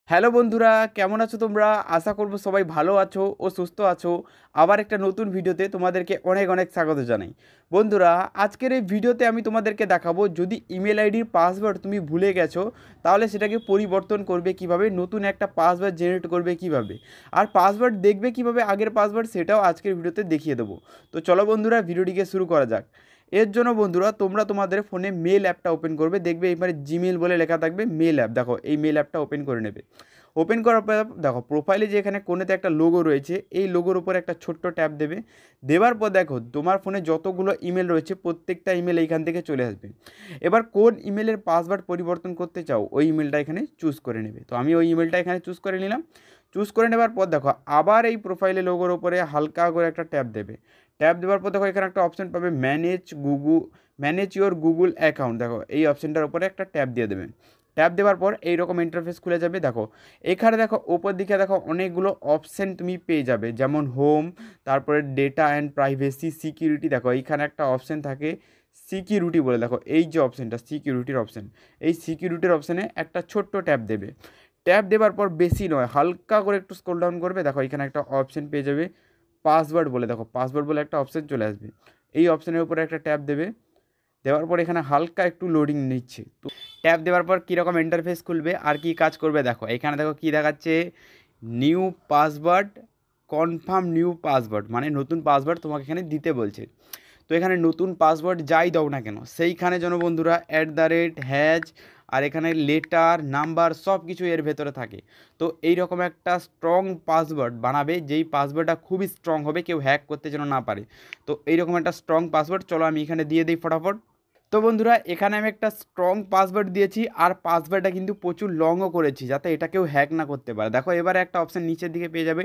Hello বন্ধুরা, কেমন আছো তোমরা? আশা করব সবাই ভালো আছো ও সুস্থ আছো। আবার একটা নতুন ভিডিওতে তোমাদেরকে অনেক অনেক স্বাগত জানাই। বন্ধুরা, আজকের এই ভিডিওতে আমি তোমাদেরকে দেখাবো, যদি ইমেল আইডির পাসওয়ার্ড তুমি ভুলে গেছো তাহলে সেটাকে পরিবর্তন করবে কিভাবে, নতুন একটা পাসওয়ার্ড জেনারেট করবে কিভাবে, আর পাসওয়ার্ড দেখবে কিভাবে আগের পাসওয়ার্ড, সেটাও আজকের ভিডিওতে দেখিয়ে দেবো। তো চলো বন্ধুরা, ভিডিওটিকে শুরু করা যাক। এর জন্য বন্ধুরা, তোমরা তোমাদের ফোনে মেল অ্যাপটা ওপেন করবে, দেখবে এবারে জিমেল বলে লেখা থাকবে, মেল অ্যাপ। দেখো, এই মেল অ্যাপটা ওপেন করে নেবে। ওপেন করার পর দেখো, প্রোফাইলে যে এখানে কোণেতে একটা লোগো রয়েছে, এই লোগোর উপর একটা ছোট্ট ট্যাপ দেবে। দেওয়ার পর দেখো, তোমার ফোনে যতগুলো ইমেল রয়েছে প্রত্যেকটা ইমেল এইখান থেকে চলে আসবে। এবার কোন ইমেলের পাসওয়ার্ড পরিবর্তন করতে চাও, ওই ইমেলটা এখানে চুজ করে নেবে। তো আমি ওই ইমেলটা এখানে চুজ করে নিলাম। চুজ করে নেবার পর দেখো, আবার এই প্রোফাইলে লোগোর উপরে হালকা করে একটা ট্যাপ দেবে। ট্যাপ দেওয়ার পর দেখো, এখানে একটা অপশন পাবে, ম্যানেজ ইওর গুগল অ্যাকাউন্ট। দেখো, এই অপশনটার উপরে একটা ট্যাপ দিয়ে দেবেন। ট্যাপ দেওয়ার পর এইরকম ইন্টারফেস খুলে যাবে। দেখো, এখানে দেখো ওপর দিকে দেখো অনেকগুলো অপশান তুমি পেয়ে যাবে, যেমন হোম, তারপরে ডেটা অ্যান্ড প্রাইভেসি, সিকিউরিটি। দেখো, এইখানে একটা অপশান থাকে সিকিউরিটি বলে। দেখো, এই যে অপশানটা সিকিউরিটির অপশান, এই সিকিউরিটির অপশানে একটা ছোট্ট ট্যাপ দেবে। ট্যাপ দেওয়ার পর বেশি নয়, হালকা করে একটু স্ক্রল ডাউন করবে। দেখো, এখানে একটা অপশান পেয়ে যাবে পাসওয়ার্ড বলে। দেখো, পাসওয়ার্ড বলে একটা অপশান চলে আসবে। এই অপশানের উপরে একটা ট্যাপ দেবে। দেওয়ার পর এখানে হালকা একটু লোডিং নিচ্ছে। তো ট্যাপ দেওয়ার পর কীরকম ইন্টারফেস খুলবে আর কি কাজ করবে, দেখো এখানে দেখো কী দেখাচ্ছে, new password, confirm new password, মানে নতুন পাসওয়ার্ড তোমাকে এখানে দিতে বলছে। তো এখানে নতুন পাসওয়ার্ড যাই দাও না কেন, সেইখানে যেন বন্ধুরা @, আর এখানে লেটার, নাম্বার, সব কিছু এর ভেতরে থাকে। তো এইরকম একটা স্ট্রং পাসওয়ার্ড বানাবে, যেই পাসওয়ার্ডটা খুবই স্ট্রং হবে, কেউ হ্যাক করতে যেন না পারে। তো এইরকম একটা স্ট্রং পাসওয়ার্ড চলো আমি এখানে দিয়ে দিই ফটাফট। তো বন্ধুরা, এখানে আমি একটা স্ট্রং পাসওয়ার্ড দিয়েছি, আর পাসওয়ার্ডটা কিন্তু প্রচুর লংও করেছি, যাতে এটা কেউ হ্যাক না করতে পারে। দেখো, এবারে একটা অপশান নিচের দিকে পেয়ে যাবে,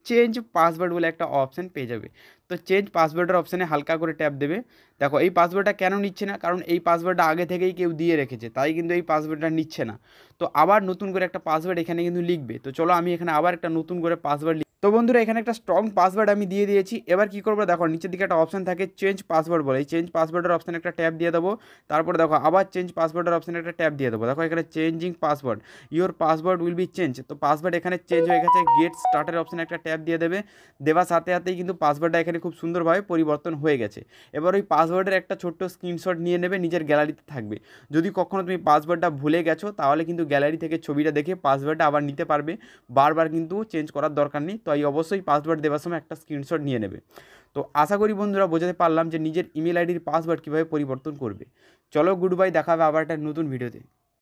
চেঞ্জ পাসওয়ার্ড বলে একটা অপশান পেয়ে যাবে। তো চেঞ্জ পাসওয়ার্ডের অপশানে হালকা করে ট্যাপ দেবে। দেখো, এই পাসওয়ার্ডটা কেন নিচ্ছে না, কারণ এই পাসওয়ার্ডটা আগে থেকেই কেউ দিয়ে রেখেছে, তাই কিন্তু এই পাসওয়ার্ডটা নিচ্ছে না। তো আবার নতুন করে একটা পাসওয়ার্ড এখানে কিন্তু লিখবে। তো চলো আমি এখানে আবার একটা নতুন করে পাসওয়ার্ড। তো বন্ধুরা, এখানে একটা স্ট্রং পাসওয়ার্ড আমি দিয়ে দিয়েছি। এবার কী করবো, দেখো নিচের দিকে একটা অপশান থাকে চেঞ্জ পাসওয়ার্ড বলে, এই চেঞ্জ পাসওয়ার্ডের অপশানে একটা ট্যাপ দিয়ে দেবো। তারপরে দেখো, আবার চেঞ্জ পাসওয়ার্ডের অপশানে একটা ট্যাপ দিয়ে দেবো। দেখো, এখানে changing password, your password will be change. তো পাসওয়ার্ড এখানে চেঞ্জ হয়ে গেছে। গেট স্টার্টের অপশানে একটা ট্যাপ দিয়ে দেবে। দেওয়ার সাথে সাথেই কিন্তু পাসওয়ার্ডটা এখানে খুব সুন্দরভাবে পরিবর্তন হয়ে গেছে। এবার ওই পাসওয়ার্ডের একটা ছোট্ট স্ক্রিনশট নিয়ে নেবে, নিজের গ্যালারিতে থাকবে। যদি কখনও তুমি পাসওয়ার্ডটা ভুলে গেছো, তাহলে কিন্তু গ্যালারি থেকে ছবিটা দেখে পাসওয়ার্ডটা আবার নিতে পারবে। বারবার কিন্তু চেঞ্জ করার দরকার নেই। তো এই অবশ্যই পাসওয়ার্ড দেওয়ার সময় একটা স্ক্রিনশট নিয়ে নেবে। তো আশা করি বন্ধুরা বোঝাতে পারলাম যে নিজের ইমেল আইডির পাসওয়ার্ড কীভাবে পরিবর্তন করবে। চলো, গুড বাই, দেখা হবে আবার একটা নতুন ভিডিওতে।